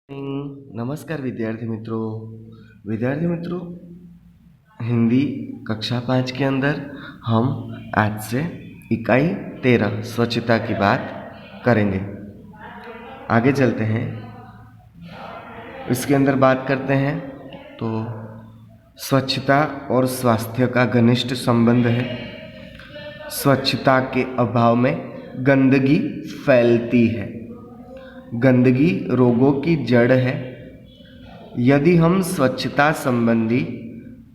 नमस्कार विद्यार्थी मित्रों, हिंदी कक्षा 5 के अंदर हम आज से इकाई 13 स्वच्छता की बात करेंगे। आगे चलते हैं, इसके अंदर बात करते हैं तो स्वच्छता और स्वास्थ्य का घनिष्ठ संबंध है। स्वच्छता के अभाव में गंदगी फैलती है। गंदगी रोगों की जड़ है। यदि हम स्वच्छता संबंधी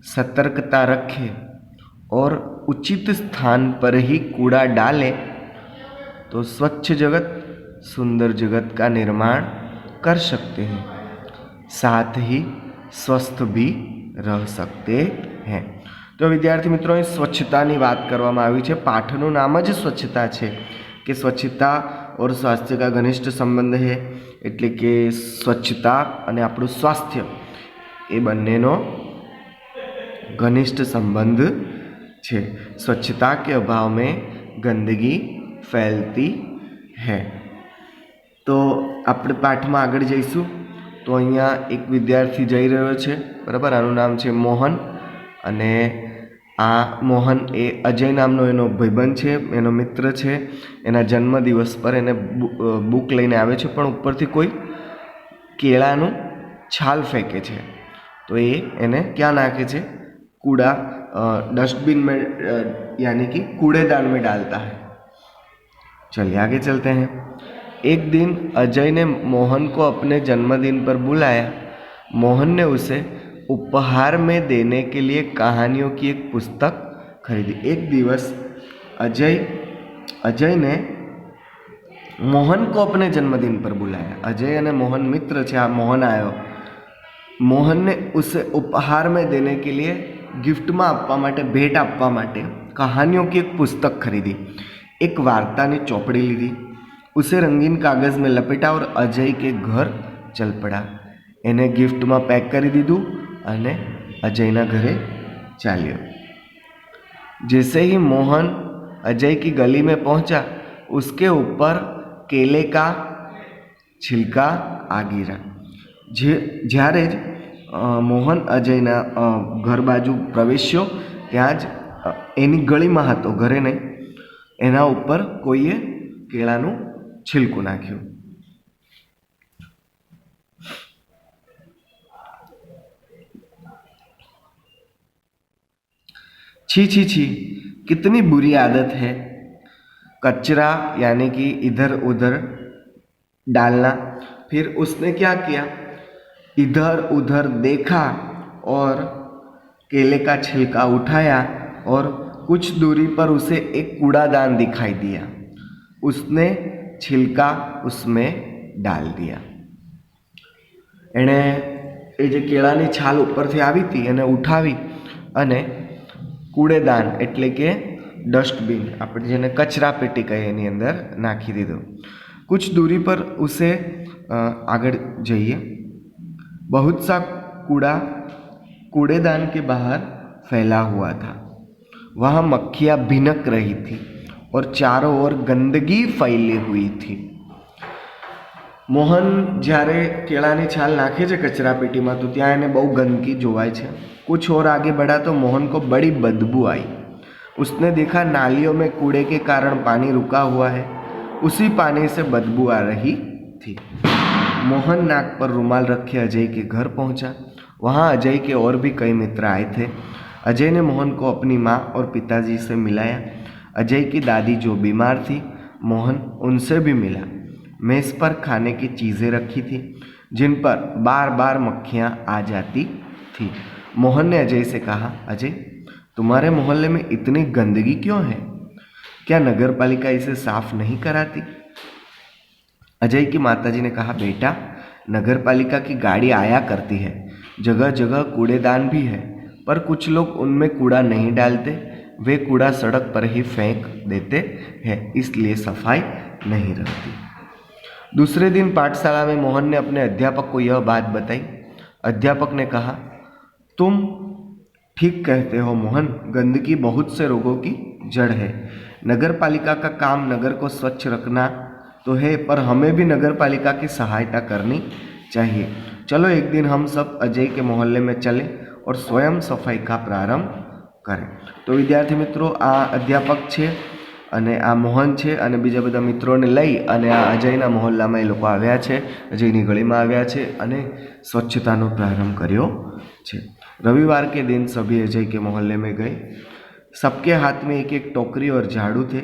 सतर्कता रखें और उचित स्थान पर ही कूड़ा डालें तो स्वच्छ जगत, सुंदर जगत का निर्माण कर सकते हैं, साथ ही स्वस्थ भी रह सकते हैं। तो विद्यार्थी मित्रों, स्वच्छताની વાત કરવામાં આવી છે। પાઠનું નામ જ સ્વચ્છતા છે કે સ્વચ્છતા और स्वास्थ्य का घनिष्ठ संबंध है, એટલે કે સ્વચ્છતા અને આપણું સ્વાસ્થ્ય એ બંનેનો घनिष्ठ संबंध છે। स्वच्छता के अभाव में गंदगी फैलती है। तो આપણે પાઠમાં આગળ જઈશું તો અહીંયા એક વિદ્યાર્થી જઈ રહ્યો છે, બરાબર। આનું નામ છે મોહન અને આ મોહન એ અજય નામનો એનો ભાઈબંધ છે, એનો મિત્ર છે। એના જન્મદિવસ પર એને બુક લઈને આવે છે, પણ ઉપરથી કોઈ કેળાનું છાલ ફેંકે છે। તો એ એને ક્યાં નાખે છે? कूड़ा डस्टबिन में यानी कि कूड़ेदान में डालता है। चलिए आगे चलते हैं। एक दिन अजय ने मोहन को अपने जन्मदिन पर बुलाया। मोहन ने उसे उपहार में देने के लिए कहानियों की एक पुस्तक खरीदी। एक दिवस अजय ने मोहन को अपने जन्मदिन पर बुलाया। अजय અને मोहन मित्र છે। आ मोहन आयो। मोहन ने उसे उपहार में देने के लिए गिफ्ट में आपवा माटे, भेट आपवा माटे कहानियों की एक पुस्तक खरीदी। एक वार्तानी चौपड़ी लीधी, उसे रंगीन कागज में लपेटा और अजय के घर चल पड़ा। एने गिफ्ट में पैक करी दीधु अने अजयना घरे चाल्यो। जैसे ही मोहन अजय की गली में पहुंचा, उसके ऊपर केले का छिलका आ गिरा। જ્યારે જ મોહન અજયના ઘર બાજુ પ્રવેશ્યો ત્યાં જ એની ગળીમાં હતો, ઘરે નહીં, એના ઉપર કોઈએ કેળાનું છિલકું નાખ્યું। छी छी छी, कितनी बुरी आदत है। कचरा यानी कि इधर उधर डालना। फिर उसने क्या किया? इधर उधर देखा और केले का छिलका उठाया और कुछ दूरी पर उसे एक कूड़ादान दिखाई दिया। उसने छिलका उसमें डाल दिया। एणे ए जे केळानी छाल उपरथी आवी थी एने उठावी अने कूड़ेदान एटले के डस्टबिन, આપણે જેને કચરા પેટી કહીએ, એની અંદર નાખી દીધો। कुछ दूरी पर उसे आगे जाइए। बहुत सा कूड़ा कूड़ेदान के बाहर फैला हुआ था। वहाँ मक्खियाँ भिनक रही थी और चारों ओर गंदगी फैली हुई थी। मोहन જ્યારે કેળાની છાલ નાખે છે કચરા પેટીમાં તો ત્યાં એને બહુ ગંદકી જોવાય છે। कुछ और आगे बढ़ा तो मोहन को बड़ी बदबू आई। उसने देखा नालियों में कूड़े के कारण पानी रुका हुआ है। उसी पानी से बदबू आ रही थी। मोहन नाक पर रुमाल रखे अजय के घर पहुंचा। वहां अजय के और भी कई मित्र आए थे। अजय ने मोहन को अपनी माँ और पिताजी से मिलाया। अजय की दादी जो बीमार थी, मोहन उनसे भी मिला। मेज पर खाने की चीज़ें रखी थी जिन पर बार बार मक्खियाँ आ जाती थी। मोहन ने अजय से कहा, अजय, तुम्हारे मोहल्ले में इतनी गंदगी क्यों है? क्या नगर पालिका इसे साफ नहीं कराती? अजय की माताजी ने कहा, बेटा, नगर पालिका की गाड़ी आया करती है, जगह जगह कूड़ेदान भी है, पर कुछ लोग उनमें कूड़ा नहीं डालते। वे कूड़ा सड़क पर ही फेंक देते हैं, इसलिए सफाई नहीं रहती। दूसरे दिन पाठशाला में मोहन ने अपने अध्यापक को यह बात बताई। अध्यापक ने कहा, तुम ठीक कहते हो मोहन, गंदगी बहुत से रोगों की जड़ है। नगर पालिका का काम नगर को स्वच्छ रखना तो है, पर हमें भी नगर पालिका की सहायता करनी चाहिए। चलो एक दिन हम सब अजय के मोहल्ले में चले और स्वयं सफाई का प्रारंभ करें। तो विद्यार्थी मित्रों, आ अध्यापक છે અને આ મોહન છે અને બીજા બધા મિત્રોને લઈ અને આ અજયના મોહલ્લામાં એ લોકો આવ્યા છે, અજયની ગળીમાં આવ્યા છે અને સ્વચ્છતાનો પ્રારંભ કર્યો છે। रविवार के दिन सभी अजय के मोहल्ले में गए। सबके हाथ में एक एक टोकरी और झाड़ू थे।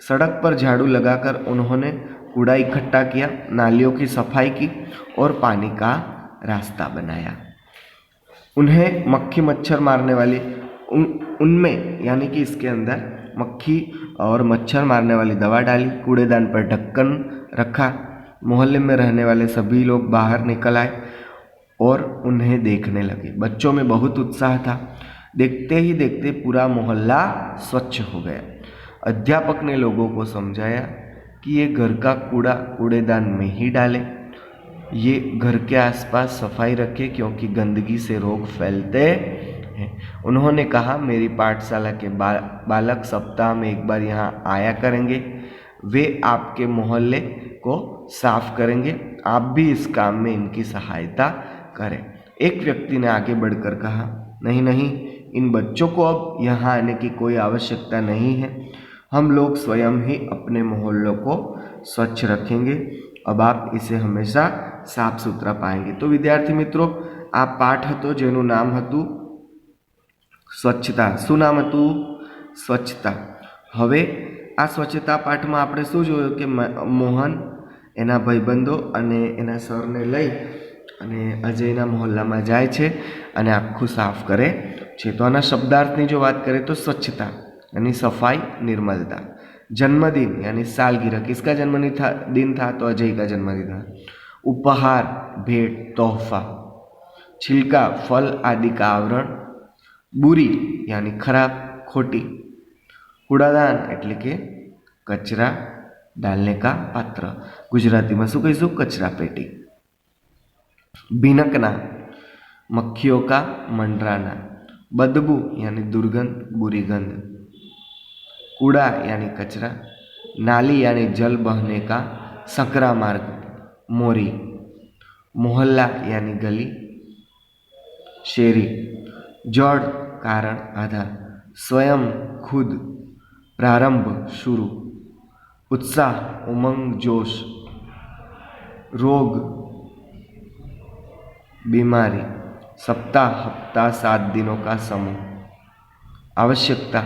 सड़क पर झाड़ू लगाकर उन्होंने कूड़ा इकट्ठा किया, नालियों की सफाई की और पानी का रास्ता बनाया। उन्हें मक्खी मच्छर मारने वाली उनमें यानी कि इसके अंदर मक्खी और मच्छर मारने वाली दवा डाली, कूड़ेदान पर ढक्कन रखा। मोहल्ले में रहने वाले सभी लोग बाहर निकल आए और उन्हें देखने लगे। बच्चों में बहुत उत्साह था। देखते ही देखते पूरा मोहल्ला स्वच्छ हो गया। अध्यापक ने लोगों को समझाया कि ये घर का कूड़ा कूड़ेदान में ही डालें, ये घर के आसपास सफाई रखें क्योंकि गंदगी से रोग फैलते हैं। उन्होंने कहा, मेरी पाठशाला के बालक सप्ताह में एक बार यहाँ आया करेंगे, वे आपके मोहल्ले को साफ करेंगे, आप भी इस काम में इनकी सहायता करें। एक व्यक्ति ने आगे बढ़कर कहा, नहीं नहीं, इन बच्चों को अब यहाँ आने की कोई आवश्यकता नहीं है, हम लोग स्वयं ही अपने मोहल्लों को स्वच्छ रखेंगे, अब आप इसे हमेशा साफ सुथरा पाएंगे। तो विद्यार्थी मित्रों, आ पाठ हतो जेनु नाम हतुं स्वच्छता। शुं नाम हतुं? स्वच्छता। हवे आ स्वच्छता पाठमां आपणे शुं जोयुं कि मोहन एना भाईबंधो अने एना सरने लई અને અજયના મોહલ્લામાં જાય છે અને આખું સાફ કરે છે। તો આના શબ્દાર્થની જો વાત करें तो स्वच्छता यानी सफाई, निर्मलता। जन्मदिन यानी सालगिरह, किसका जन्मदिन था? तो अजय का जन्मदिन था। उपहार, भेंट, तोहफा। छिलका, फल आदि का आवरण। बुरी यानी खराब, खोटी। कूड़ादान एटले के कचरा डालने का पात्र, गुजराती में शुं कहीशुं? कचरा पेटी। भिनकना, मक्खियों का मंडराना। बदबू यानी दुर्गंध, बुरी गंध। कूड़ा यानी कचरा। नाली यानी जल बहने का सकरा मार्ग, मोरी। मोहल्ला यानी गली, शेरी। जड़ कारण, आधार। स्वयं, खुद। प्रारंभ, शुरू। उत्साह, उमंग, जोश। रोग, बीमारी। सप्ताह, हफ्ता, 7 दिनों का समूह। आवश्यकता,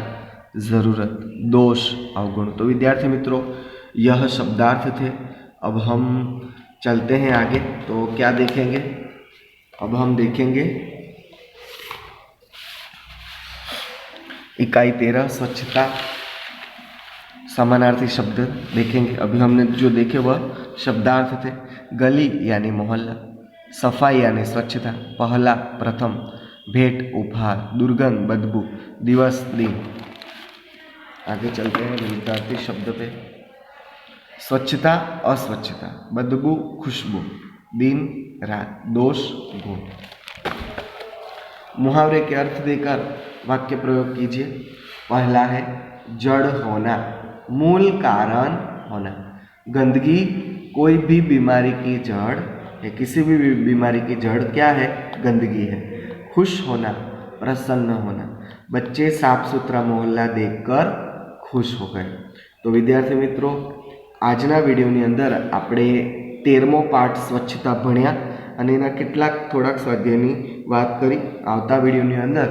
ज़रूरत। दोष, अवगुण। तो विद्यार्थी मित्रों, यह शब्दार्थ थे। अब हम चलते हैं आगे। तो क्या देखेंगे? अब हम देखेंगे इकाई 13 स्वच्छता, समानार्थी शब्द देखेंगे। अभी हमने जो देखे वह शब्दार्थ थे। गली यानी मोहल्ला, सफाई यानी स्वच्छता, पहला, प्रथम, भेंट, उपहार, दुर्गंध, बदबू, दिवस, दिन। आगे चलते हैं विरुद्धार्थी शब्द पे। स्वच्छता, अस्वच्छता। बदबू, खुशबू। दिन, रात। दोष, गुण। मुहावरे के अर्थ देकर वाक्य प्रयोग कीजिए। पहला है जड़ होना, मूल कारण होना। गंदगी कोई भी बीमारी की जड़ है। किसी भी बीमारी की जड़ क्या है? गंदगी है। खुश होना, प्रसन्न होना। बच्चे साफ सुथरा मोहल्ला देखकर खुश हो गए। तो विद्यार्थी मित्रों, आजना विडियोनी अंदर आपणे 13मो पाठ स्वच्छता भण्या અને એના કેટલાક થોડાક સ્વાધ્યાયની વાત કરી। આવતા વિડીયોની અંદર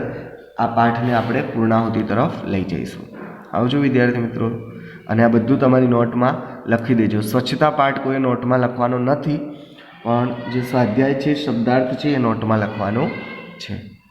આ પાઠને આપણે પૂર્ણાહુતિ તરફ લઈ જઈશું। આવજો વિદ્યાર્થી મિત્રો, અને આ બધું તમારી નોટમાં લખી દેજો। સ્વચ્છતા પાઠ કોઈ નોટમાં લખવાનો નથી, પણ જે સ્વાધ્યાય છે, શબ્દાર્થ છે, એ નોટમાં લખવાનો છે।